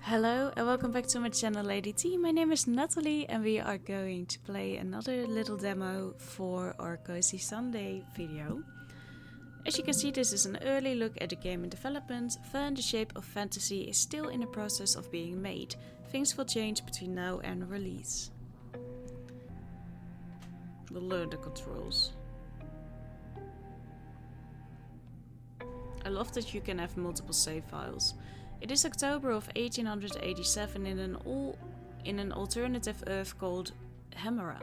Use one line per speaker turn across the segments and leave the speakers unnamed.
Hello and welcome back to my channel Lady T. My name is Nathalie and we are going to play another little demo for our Cozy Sunday video. As you can see, this is an early look at the game in development. Verne: The Shape of Fantasy is still in the process of being made. Things will change between now and release. We'll learn the controls. I love that you can have multiple save files. It is October of 1887 in an alternative Earth called Hemera.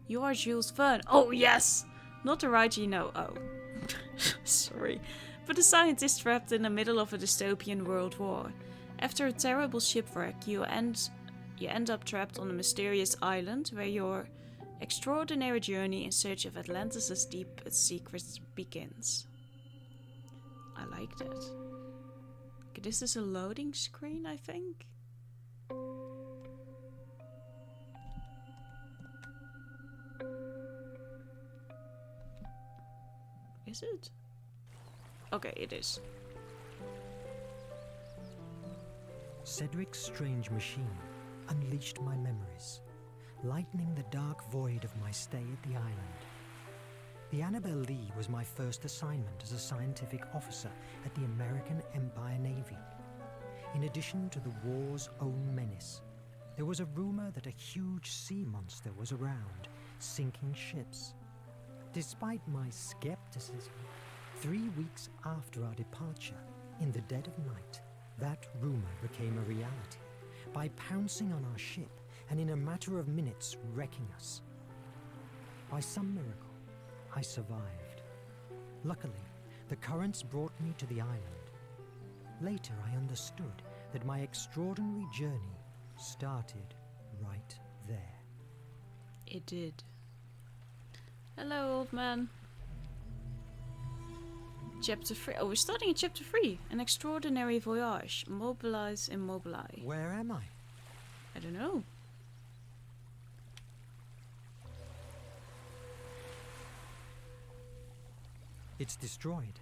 You are Jules Verne. Oh yes! Not the writer you know. Oh. Sorry. But a scientist trapped in the middle of a dystopian world war. After a terrible shipwreck, you end up trapped on a mysterious island where your extraordinary journey in search of Atlantis' deepest secrets begins. I like that. Okay, this is a loading screen, I think. Is it? Okay, it is.
Cedric's strange machine unleashed my memories, lightening the dark void of my stay at the island. The Annabel Lee was my first assignment as a scientific officer at the American Empire Navy. In addition to the war's own menace, there was a rumor that a huge sea monster was around, sinking ships. Despite my skepticism, 3 weeks after our departure, in the dead of night, that rumor became a reality by pouncing on our ship and in a matter of minutes wrecking us. By some miracle, I survived. Luckily, the currents brought me to the island. Later, I understood that my extraordinary journey started right there.
It did. Hello, old man. Chapter 3. Oh, we're starting in Chapter 3. An extraordinary voyage. Mobilize, immobilize.
Where am I?
I don't know.
It's destroyed.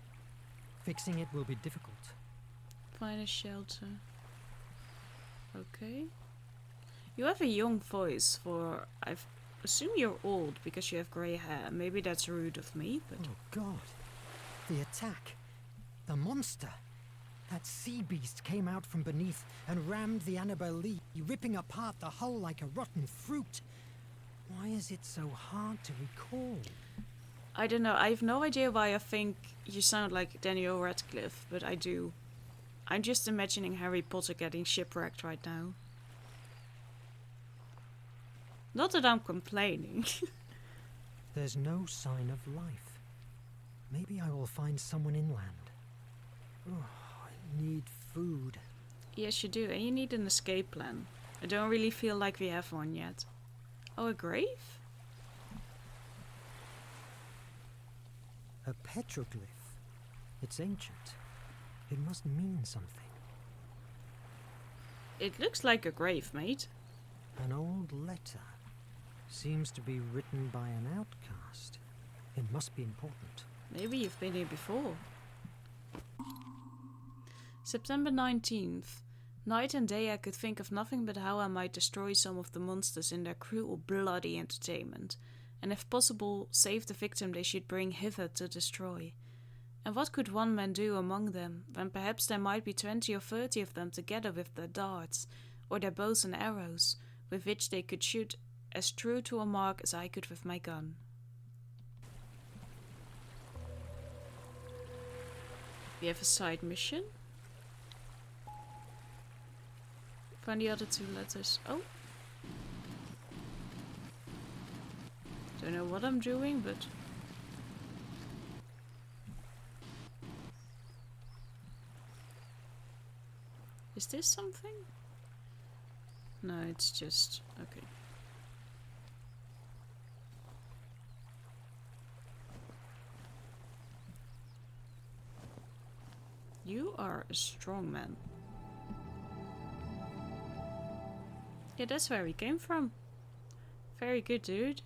Fixing it will be difficult.
Find a shelter. Okay. You have a young voice for... I assume you're old because you have grey hair. Maybe that's rude of me, but...
Oh God. The attack. The monster. That sea beast came out from beneath and rammed the Annabel Lee, ripping apart the hull like a rotten fruit. Why is it so hard to recall?
I don't know. I have no idea why I think you sound like Daniel Radcliffe, but I do. I'm just imagining Harry Potter getting shipwrecked right now. Not that I'm complaining.
There's no sign of life. Maybe I will find someone inland. Oh, I need food.
Yes, you do. And you need an escape plan. I don't really feel like we have one yet. Oh, a grave?
A petroglyph. It's ancient. It must mean something.
It looks like a grave, mate.
An old letter. Seems to be written by an outcast. It must be important.
Maybe you've been here before. September 19th. Night and day I could think of nothing but how I might destroy some of the monsters in their cruel, bloody entertainment, and if possible, save the victim they should bring hither to destroy. And what could one man do among them, when perhaps there might be 20 or 30 of them together with their darts, or their bows and arrows, with which they could shoot as true to a mark as I could with my gun. We have a side mission. Find the other 2 letters. Oh. Don't know what I'm doing, but... Is this something? No, it's just... okay. You are a strong man. Yeah, that's where we came from. Very good, dude.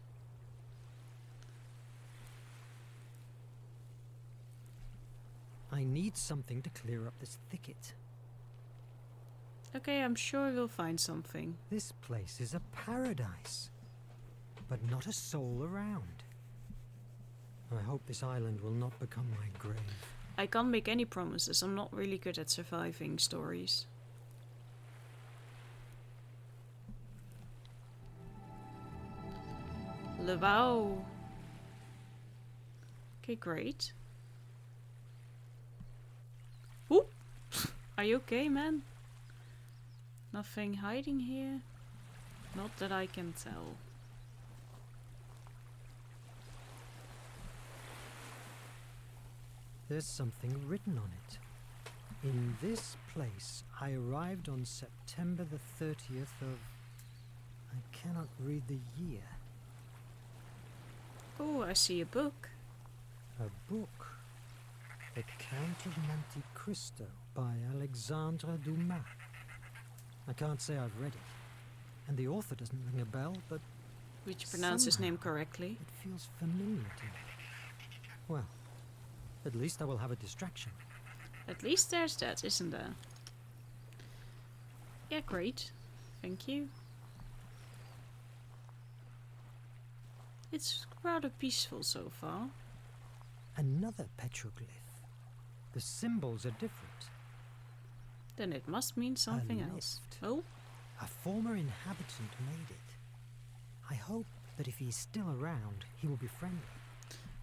I need something to clear up this thicket.
Okay, I'm sure we'll find something.
This place is a paradise, but not a soul around. I hope this island will not become my grave.
I can't make any promises. I'm not really good at surviving stories. Wow. Okay, great. Oop! Are you okay, man? Nothing hiding here? Not that I can tell.
There's something written on it. In this place, I arrived on September the 30th of... I cannot read the year.
Oh, I see a book.
A book. The Count of Monte Cristo by Alexandre Dumas. I can't say I've read it. And the author doesn't ring a bell, but...
Which pronounce his name
somehow
correctly.
It feels familiar to me. Well, at least I will have a distraction.
At least there's that, isn't there? Yeah, great. Thank you. It's rather peaceful so far.
Another petroglyph. The symbols are different.
Then it must mean something else.
lift.
Oh,
A former inhabitant made it. I hope that if he's still around, he will be friendly.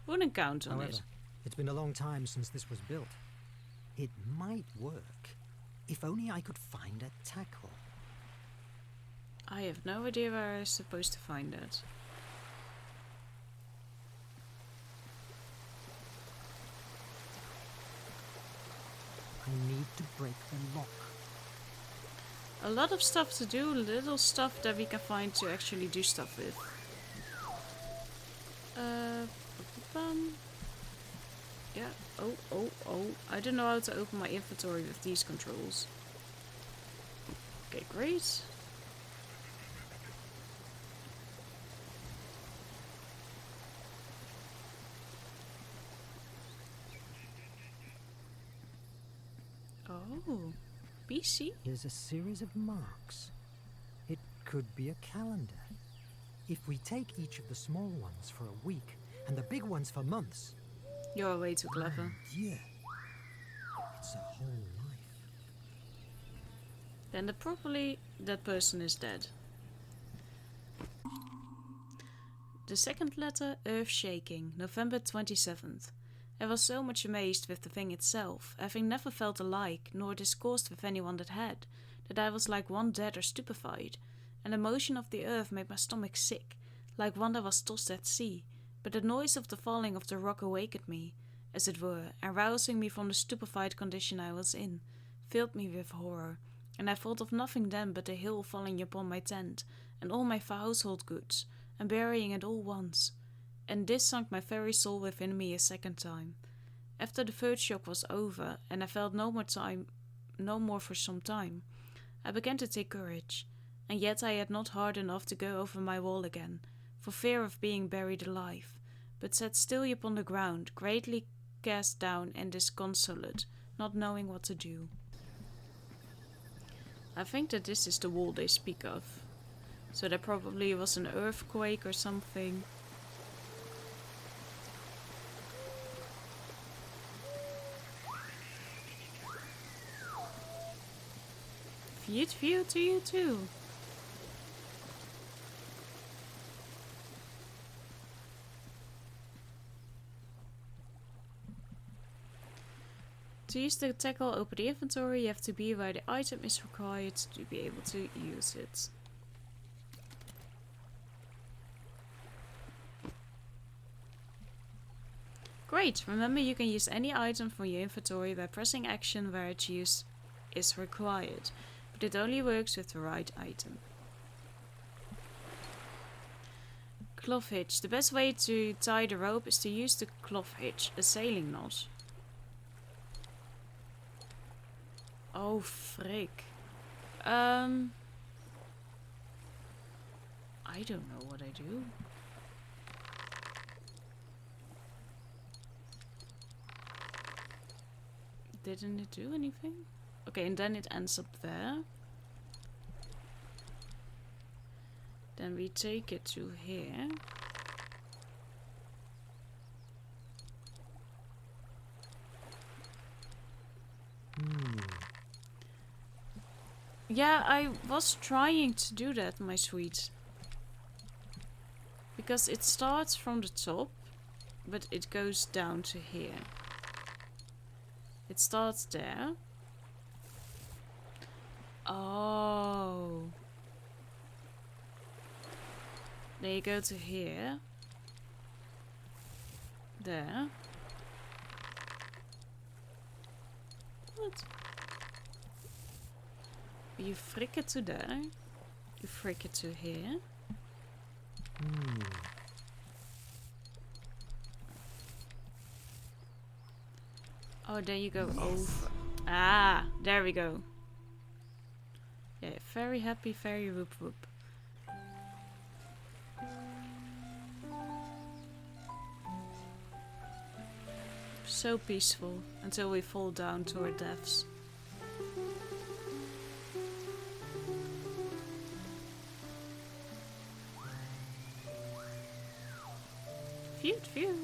wouldn't count on
However,
it.
it's been a long time since this was built. It might work, if only I could find a tackle.
I have no idea where I'm supposed to find it.
I need to break the lock.
A lot of stuff to do, little stuff that we can find to actually do stuff with. Bum. Yeah, oh. I don't know how to open my inventory with these controls. Okay, great. Oh, BC?
There's a series of marks. It could be a calendar. If we take each of the small ones for a week and the big ones for months,
You're way too clever.
yeah, it's a whole life.
Then probably that person is dead. The second letter, earth shaking, November 27th. I was so much amazed with the thing itself, having never felt alike, nor discoursed with anyone that had, that I was like one dead or stupefied, and the motion of the earth made my stomach sick, like one that was tossed at sea, but the noise of the falling of the rock awakened me, as it were, and rousing me from the stupefied condition I was in, filled me with horror, and I thought of nothing then but the hail falling upon my tent, and all my household goods, and burying it all once. And this sunk my very soul within me a second time. After the first shock was over, and I felt no more for some time, I began to take courage, and yet I had not heart enough to go over my wall again, for fear of being buried alive, but sat still upon the ground, greatly cast down and disconsolate, not knowing what to do. I think that this is the wall they speak of. So there probably was an earthquake or something. View to you too. To use the tackle, open the inventory. You have to be where the item is required to be able to use it. Great! Remember, you can use any item from your inventory by pressing action where its use is required, but it only works with the right item. Cloth hitch. The best way to tie the rope is to use the cloth hitch, a sailing knot. Oh, frick. I don't know what I do. Didn't it do anything? Okay, and then it ends up there. Then we take it to here. Yeah, I was trying to do that, my sweet. Because it starts from the top, but it goes down to here. It starts there. Oh. Then you go to here. There. What? You flick it to there. You flick it to here. Oh, there you go. Over. Ah, there we go. Yeah, very happy, very whoop whoop. So peaceful until we fall down to our deaths. Phew, phew.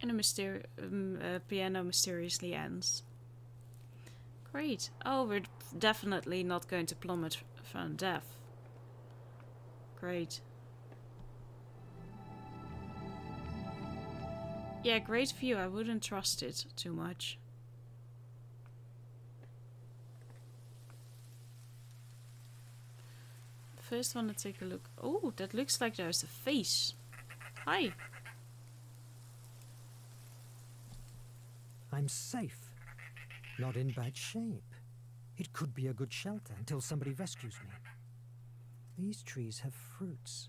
And a piano mysteriously ends. Great. Oh, we're definitely not going to plummet from death. Great. Yeah, great view. I wouldn't trust it too much. First, want to take a look. Oh, that looks like there's a face. Hi.
I'm safe. Not in bad shape. It could be a good shelter until somebody rescues me. These trees have fruits.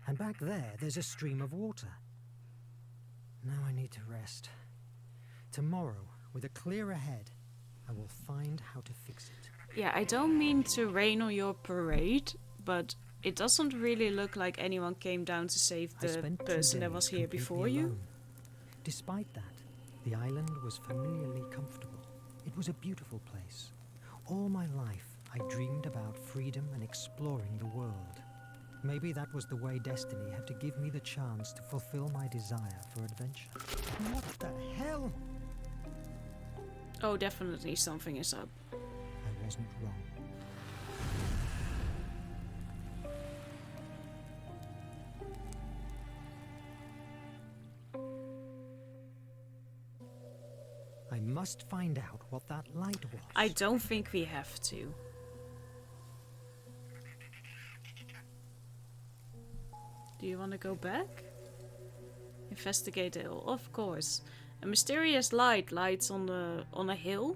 And back there's a stream of water. Now I need to rest. Tomorrow, with a clearer head, I will find how to fix it.
Yeah, I don't mean to rain on your parade, but it doesn't really look like anyone came down to save the person that was here before you.
Despite that, the island was familiarly comfortable. It was a beautiful place. All my life, I dreamed about freedom and exploring the world. Maybe that was the way destiny had to give me the chance to fulfill my desire for adventure. What the hell?
Oh, definitely something is up.
I wasn't wrong. I must find out what that light was.
I don't think we have to. Do you want to go back? Investigate the hill, of course. A mysterious light lights on a hill,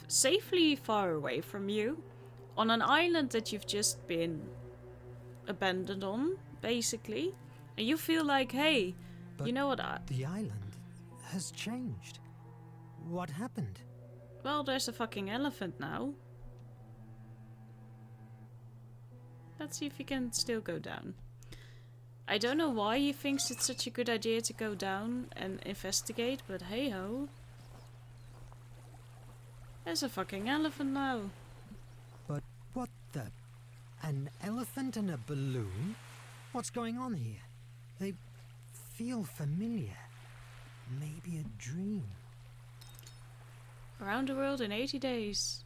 safely far away from you, on an island that you've just been abandoned on, basically. And you feel like, hey,
but
you know what?
The island has changed. What happened?
Well, there's a fucking elephant now. Let's see if we can still go down. I don't know why he thinks it's such a good idea to go down and investigate, but hey ho. There's a fucking elephant now.
But what the? An elephant and a balloon? What's going on here? They feel familiar. Maybe a dream.
Around the world in 80 days.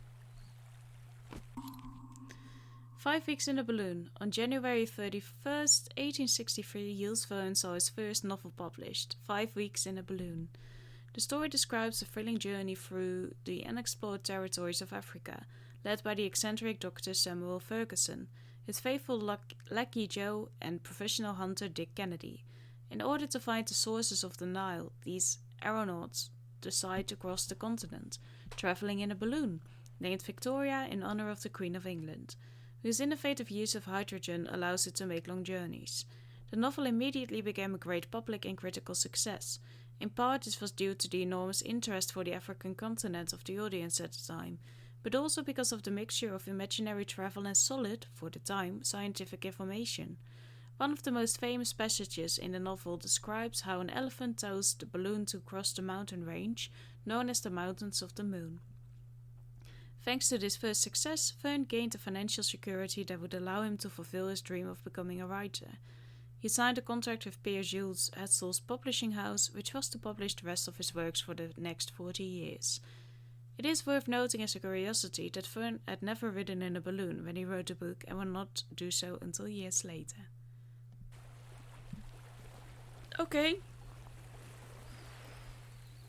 5 weeks in a balloon. On January 31st, 1863, Jules Verne saw his first novel published, 5 weeks in a balloon. The story describes a thrilling journey through the unexplored territories of Africa, led by the eccentric Dr. Samuel Ferguson, his faithful lackey Joe, and professional hunter Dick Kennedy. In order to find the sources of the Nile, these aeronauts decide to cross the continent, traveling in a balloon, named Victoria in honor of the Queen of England, whose innovative use of hydrogen allows it to make long journeys. The novel immediately became a great public and critical success. In part, this was due to the enormous interest for the African continent of the audience at the time, but also because of the mixture of imaginary travel and solid, for the time, scientific information. One of the most famous passages in the novel describes how an elephant tows the balloon to cross the mountain range, known as the Mountains of the Moon. Thanks to this first success, Verne gained a financial security that would allow him to fulfill his dream of becoming a writer. He signed a contract with Pierre Jules Hetzel's publishing house, which was to publish the rest of his works for the next 40 years. It is worth noting as a curiosity that Verne had never ridden in a balloon when he wrote the book and would not do so until years later. Okay.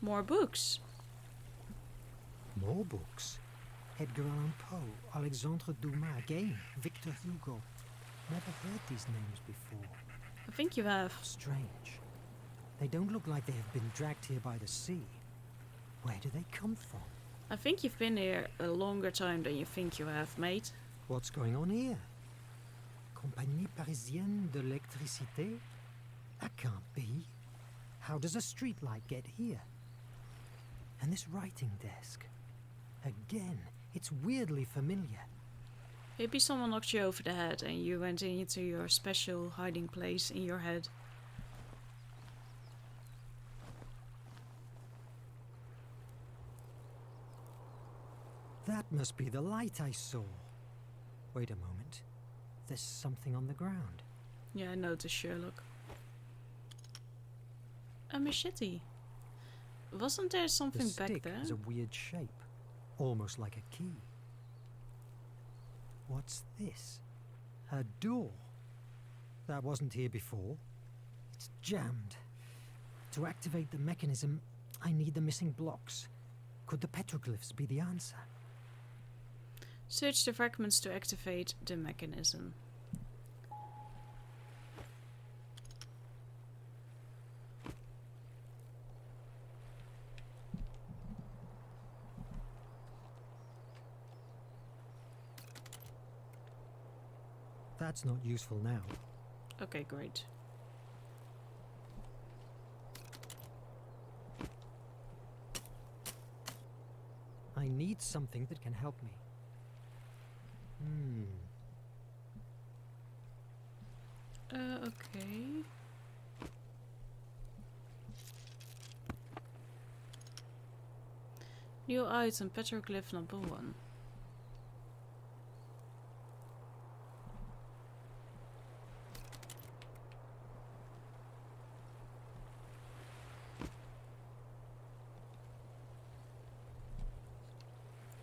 More books.
More books? Edgar Allan Poe, Alexandre Dumas again, Victor Hugo. Never heard these names before.
I think you have.
Strange. They don't look like they have been dragged here by the sea. Where do they come from?
I think you've been here a longer time than you think you have, mate.
What's going on here? Compagnie Parisienne de l'Électricité? That can't be. How does a streetlight get here? And this writing desk? Again, it's weirdly familiar.
Maybe someone knocked you over the head and you went into your special hiding place in your head.
That must be the light I saw. Wait a moment. There's something on the ground.
Yeah, I noticed, Sherlock. A machete. Wasn't there something
The
back
stick
there?
has a weird shape, almost like a key. What's this? A door. That wasn't here before. It's jammed. To activate the mechanism, I need the missing blocks. Could the petroglyphs be the answer?
Search the fragments to activate the mechanism.
That's not useful now.
Okay, great.
I need something that can help me.
Okay. New item, petroglyph number 1.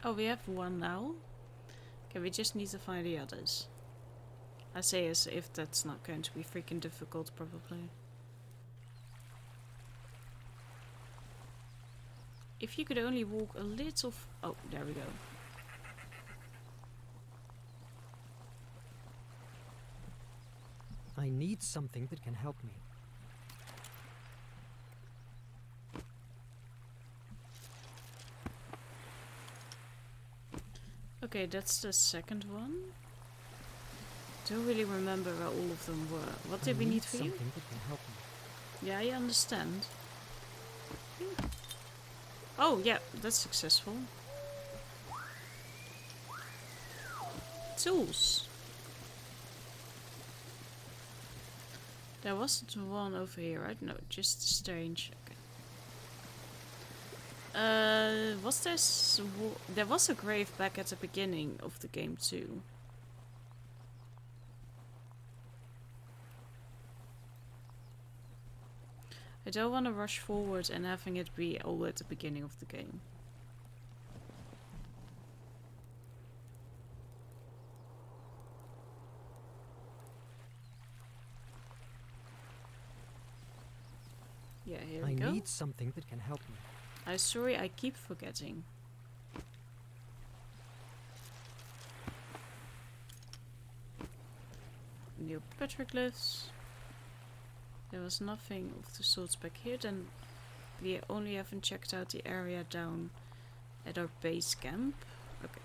Oh, we have one now. Okay, we just need to find the others. I say as if that's not going to be freaking difficult, probably. If you could only walk a little oh, there we go.
I need something that can help me.
Okay, that's the second one. Don't really remember where all of them were. What did we need for you?
Something that can help me.
Yeah, I understand. Oh, yeah, that's successful. Tools. There wasn't one over here, right? No, just strange. Okay. Was there was a grave back at the beginning of the game too. I don't want to rush forward and having it be all at the beginning of the game. Yeah, here we go.
I need something that can help me.
I'm sorry, I keep forgetting. New petroglyphs. There was nothing of the sorts back here. Then we only haven't checked out the area down at our base camp. Okay.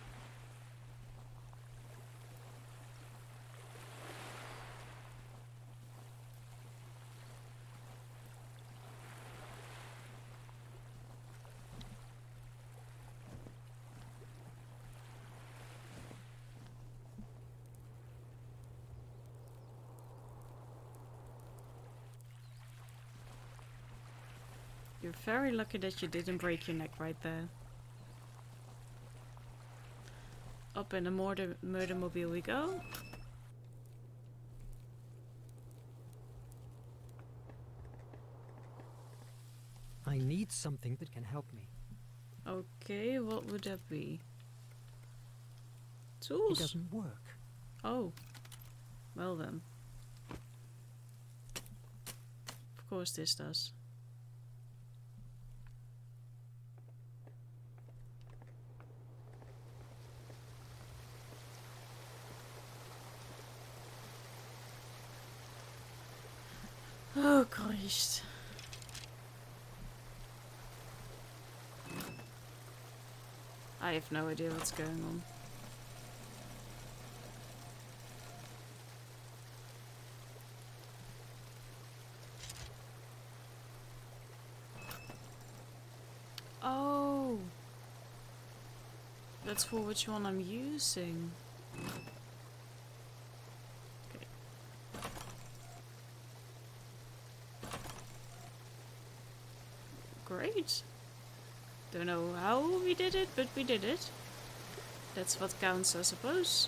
You're very lucky that you didn't break your neck right there. Up in the murder mobile we go.
I need something that can help me.
Okay, what would that be? Tools?
It doesn't work.
Oh. Well then. Of course this does. Oh Christ. I have no idea what's going on. Oh. That's for which one I'm using. Okay. Great. Don't know how we did it, but we did it. That's what counts, I suppose.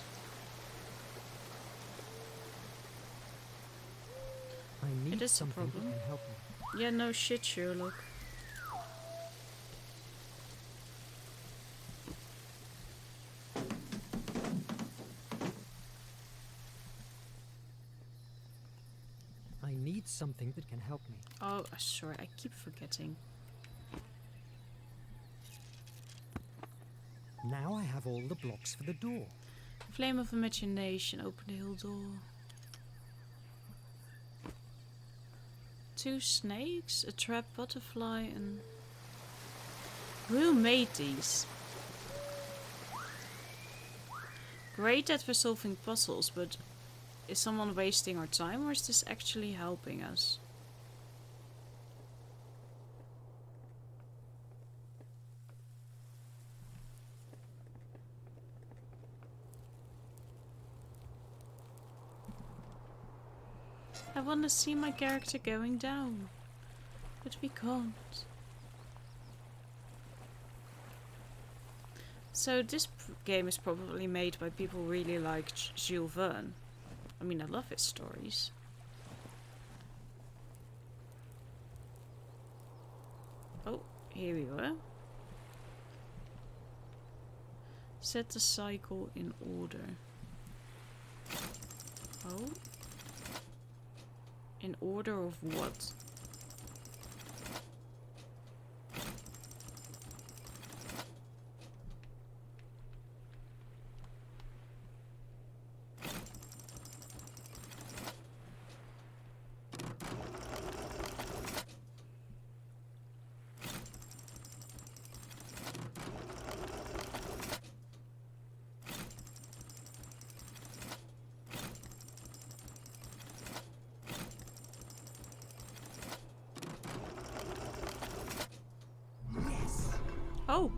I need
It is a
something that
problem.
can help me.
Yeah, no shit, Sherlock.
I need something that can help me.
Oh, sorry, I keep forgetting.
Now I have all the blocks for the door.
Flame of imagination, open the hill door. 2 snakes, a trapped butterfly, and... Who made these? Great that we're solving puzzles, but is someone wasting our time or is this actually helping us? I want to see my character going down, but we can't. So this game is probably made by people who really like Jules Verne. I mean, I love his stories. Oh, here we were. Set the cycle in order. Oh. In order of what? Oh!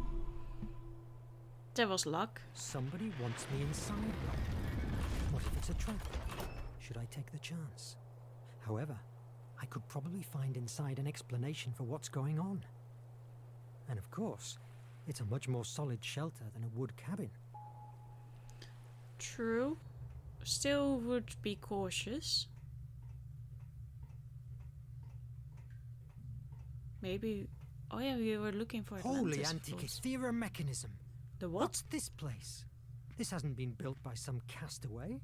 That was luck.
Somebody wants me inside. What if it's a trap? Should I take the chance? However, I could probably find inside an explanation for what's going on. And of course, it's a much more solid shelter than a wood cabin.
True. Still would be cautious. Maybe... Oh yeah, we were looking for
Holy
Atlantis, of course.
Antikythera mechanism!
The what?
What's this place? This hasn't been built by some castaway.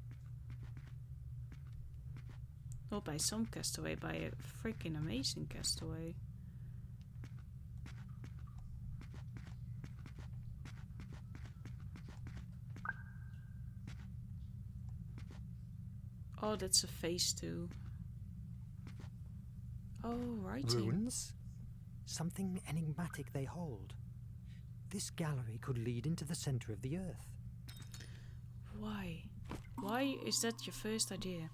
Not by some castaway, by a freaking amazing castaway. Oh, that's a phase 2. Oh, writing.
Ruins? Something enigmatic they hold. This gallery could lead into the center of the earth.
Why? Why is that your first idea?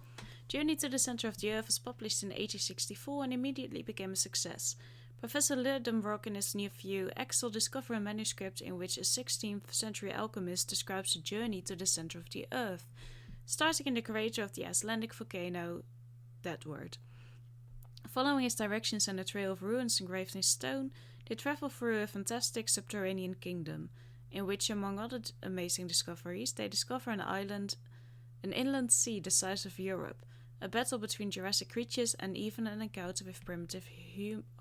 Journey to the Center of the Earth was published in 1864 and immediately became a success. Professor Lidenbrock and his nephew Axel discover a manuscript in which a 16th century alchemist describes a journey to the center of the Earth, starting in the crater of the Icelandic volcano, that word. Following his directions and a trail of ruins engraved in stone, they travel through a fantastic subterranean kingdom, in which, among other amazing discoveries, they discover an inland sea the size of Europe, a battle between Jurassic creatures, and even an encounter with primitive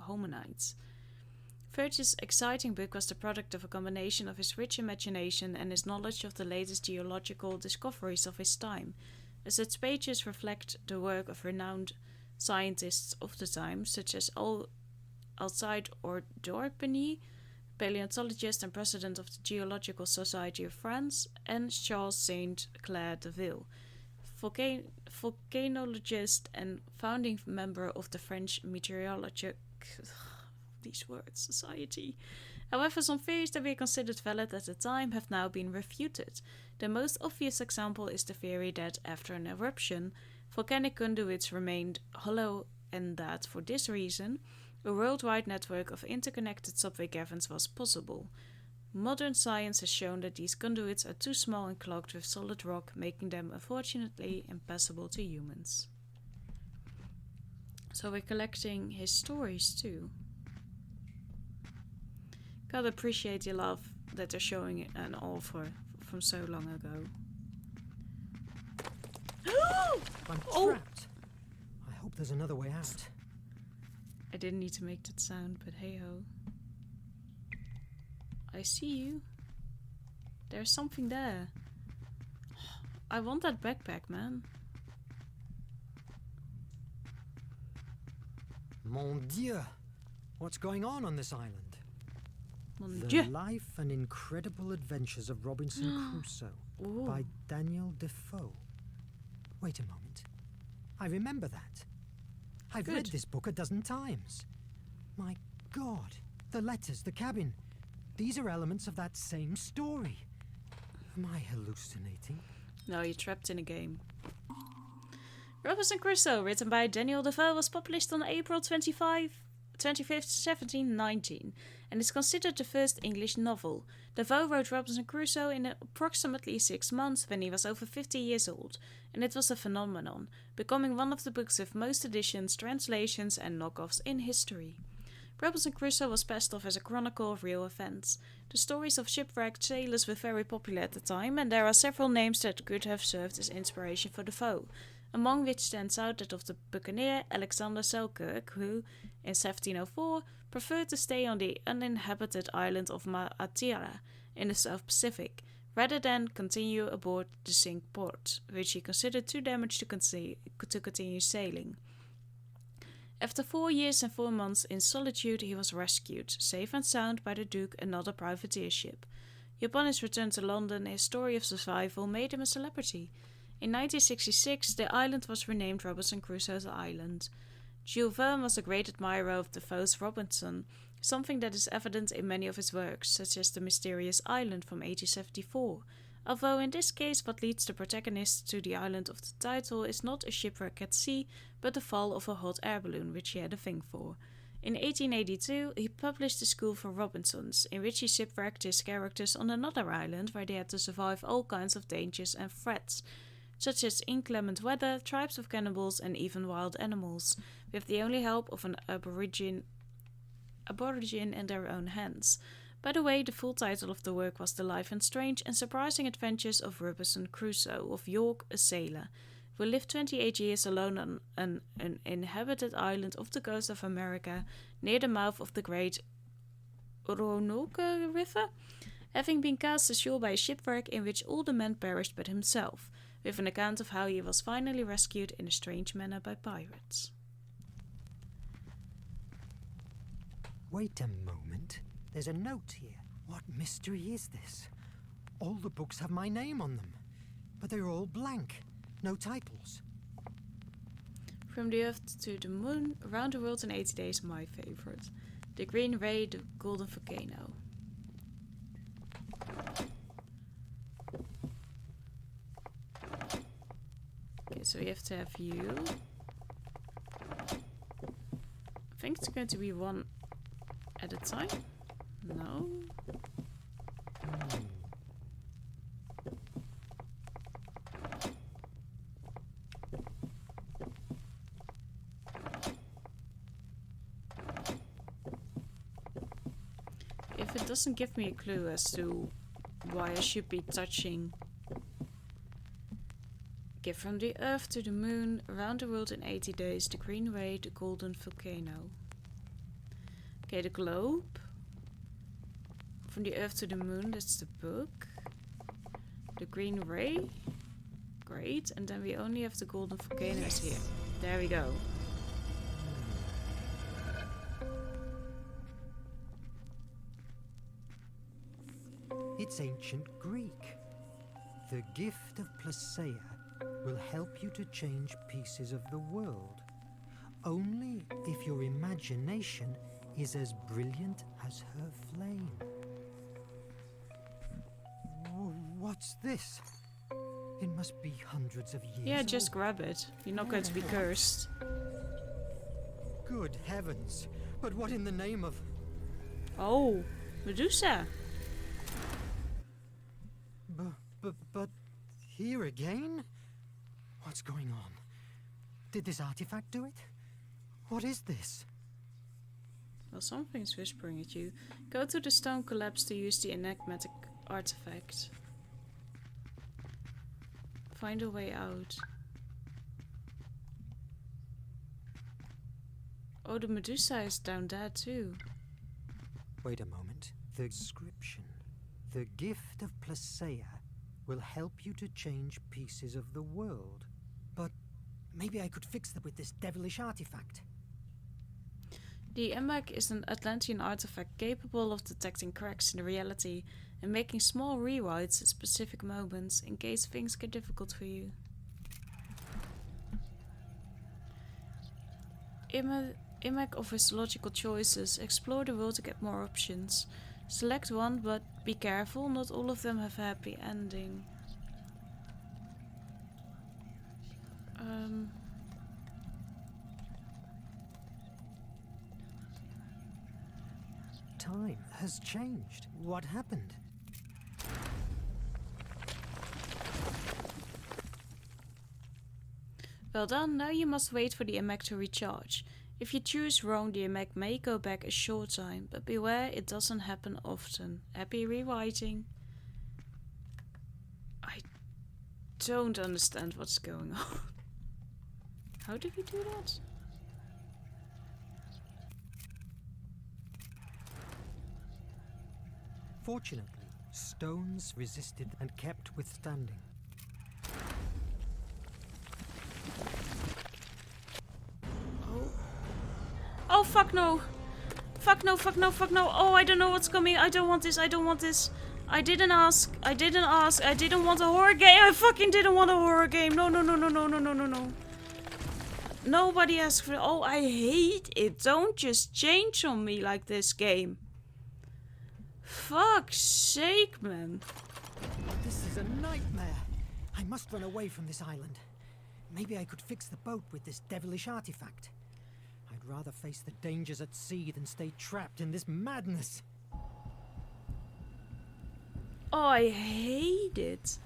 hominids. Virgil's exciting book was the product of a combination of his rich imagination and his knowledge of the latest geological discoveries of his time, as its pages reflect the work of renowned scientists of the time, such as Alcide Dorpeny, paleontologist and president of the Geological Society of France, and Charles Saint Clair Deville, volcanologist and founding member of the French Meteorologic Society. However, some theories that were considered valid at the time have now been refuted. The most obvious example is the theory that, after an eruption, volcanic conduits remained hollow and that, for this reason, a worldwide network of interconnected subway caverns was possible. Modern science has shown that these conduits are too small and clogged with solid rock, making them unfortunately impassable to humans. So we're collecting his stories too. Gotta appreciate the love that they're showing an author from so long ago.
I'm trapped. I hope there's another way out.
I didn't need to make that sound, but hey ho. I see you. There's something there. I want that backpack, man.
Mon Dieu! What's going on this island?
Mon
The
Dieu.
Life and Incredible Adventures of Robinson Crusoe
Ooh.
by Daniel Defoe. Wait a moment. I remember that. I've read this book a dozen times. My God, the letters, the cabin. These are elements of that same story. Am I hallucinating?
No, you're trapped in a game. Robinson Crusoe, written by Daniel Defoe, was published on April 25th, 1719, and is considered the first English novel. Defoe wrote Robinson Crusoe in approximately 6 months when he was over 50 years old, and it was a phenomenon, becoming one of the books with most editions, translations, and knockoffs in history. Robinson Crusoe was passed off as a chronicle of real events. The stories of shipwrecked sailors were very popular at the time, and there are several names that could have served as inspiration for Defoe, among which stands out that of the buccaneer Alexander Selkirk, who, in 1704, preferred to stay on the uninhabited island of Madeira in the South Pacific, rather than continue aboard the Cinque Port, which he considered too damaged to continue sailing. After 4 years and 4 months in solitude, he was rescued, safe and sound, by the Duke, another privateer ship. Upon his return to London, his story of survival made him a celebrity. In 1966, the island was renamed Robinson Crusoe's Island. Jules Verne was a great admirer of Defoe's Robinson, something that is evident in many of his works, such as The Mysterious Island from 1874, although in this case what leads the protagonist to the island of the title is not a shipwreck at sea, but the fall of a hot air balloon, which he had a thing for. In 1882, he published The School for Robinsons, in which he shipwrecked his characters on another island where they had to survive all kinds of dangers and threats, such as inclement weather, tribes of cannibals, and even wild animals, with the only help of an aborigine in their own hands. By the way, the full title of the work was The Life and Strange and Surprising Adventures of Robinson Crusoe of York, a sailor, who lived 28 years alone on an uninhabited island off the coast of America, near the mouth of the great Roanoke River, having been cast ashore by a shipwreck in which all the men perished but himself, with an account of how he was finally rescued in a strange manner by pirates.
Wait a moment. There's a note here. What mystery is this? All the books have my name on them, but they're all blank. No titles.
From the Earth to the Moon, Around the World in 80 Days, my favorite. The Green Ray, the Golden Volcano. Okay, so you have to have you. I think it's going to be one at a time. No. doesn't give me a clue as to why I should be touching. Get from the Earth to the Moon, around the world in 80 days, the Green Ray, the Golden Volcano. Okay, the globe. From the Earth to the Moon, that's the book. The Green Ray. Great, and then we only have the Golden Volcanoes here. There we go.
It's ancient Greek. The gift of Placeia will help you to change pieces of the world. Only if your imagination is as brilliant as her flame. What's this? It must be hundreds of years
Yeah, just
old.
grab it. You're not going to be cursed.
Good heavens. But what in the name of...
Oh, Medusa.
But here again? What's going on? Did this artifact do it? What is this?
Well, something's whispering at you. Go to the stone collapse to use the enigmatic artifact. Find a way out. Oh, the Medusa is down there too.
Wait a moment. The inscription. The gift of Placeia will help you to change pieces of the world. But maybe I could fix them with this devilish artifact.
The Emek is an Atlantean artifact capable of detecting cracks in reality and making small rewrites at specific moments in case things get difficult for you. Emek offers logical choices. Explore the world to get more options. Select one, but be careful, not all of them have a happy ending.
Time has changed. What happened?
Well done, now you must wait for the Emek to recharge. If you choose wrong, the Emek may go back a short time, but beware, it doesn't happen often. Happy rewriting. I don't understand what's going on. How did we do that?
Fortunately, stones resisted and kept withstanding.
Oh, fuck no! Fuck no, fuck no, fuck no! Oh, I don't know what's coming. I don't want this, I don't want this. I didn't ask. I didn't want a horror game. I fucking didn't want a horror game. No, no, no, no, no, no, no, no, no. Nobody asked for it. Oh, I hate it. Don't just change on me like this game. Fuck's sake, man.
This is a nightmare. I must run away from this island. Maybe I could fix the boat with this devilish artifact. I'd rather face the dangers at sea than stay trapped in this madness.
Oh, I hate it.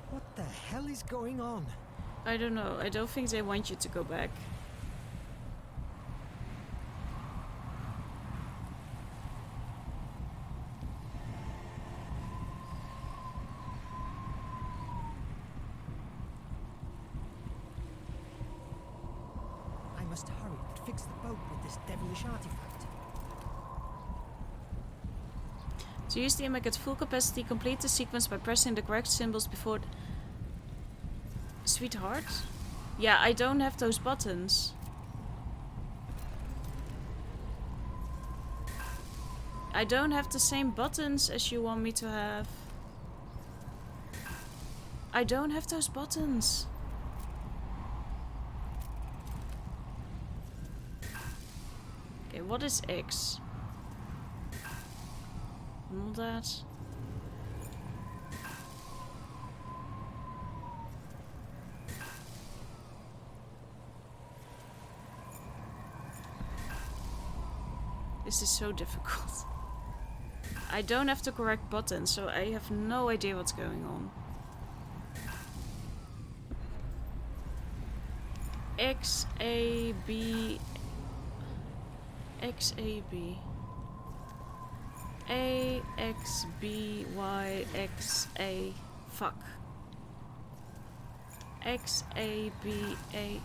What the hell is going on?
I don't know. I don't think they want you to go back.
I must hurry and fix the boat with this devilish artifact.
To use the Emek at full capacity, complete the sequence by pressing the correct symbols before... Sweetheart? Yeah, I don't have those buttons. I don't have the same buttons as you want me to have. I don't have those buttons. Okay, what is X? All that. This is so difficult. I don't have the correct button, so I have no idea what's going on. XAB. XAB. AXBYXA. Fuck. XABA.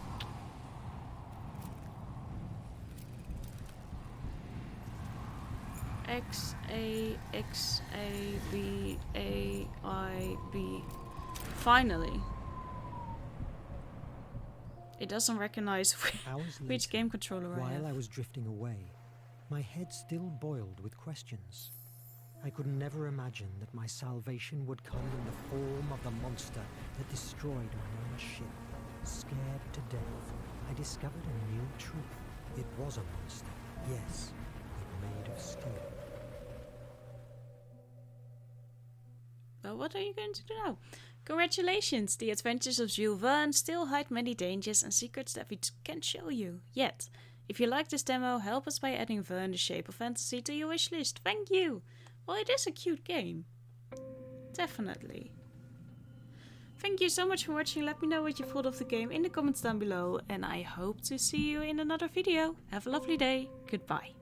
XAXABAIB. Finally. It doesn't recognize which game controller I have.
While I was drifting away, my head still boiled with questions. I could never imagine that my salvation would come in the form of the monster that destroyed my own ship. Scared to death, I discovered a new truth. It was a monster, yes, but made of steel.
Well, what are you going to do now? Congratulations! The adventures of Jules Verne still hide many dangers and secrets that we can't show you yet. If you like this demo, help us by adding Verne the Shape of Fantasy to your wishlist. Thank you! Well, it is a cute game. Definitely. Thank you so much for watching. Let me know what you thought of the game in the comments down below. And I hope to see you in another video. Have a lovely day. Goodbye.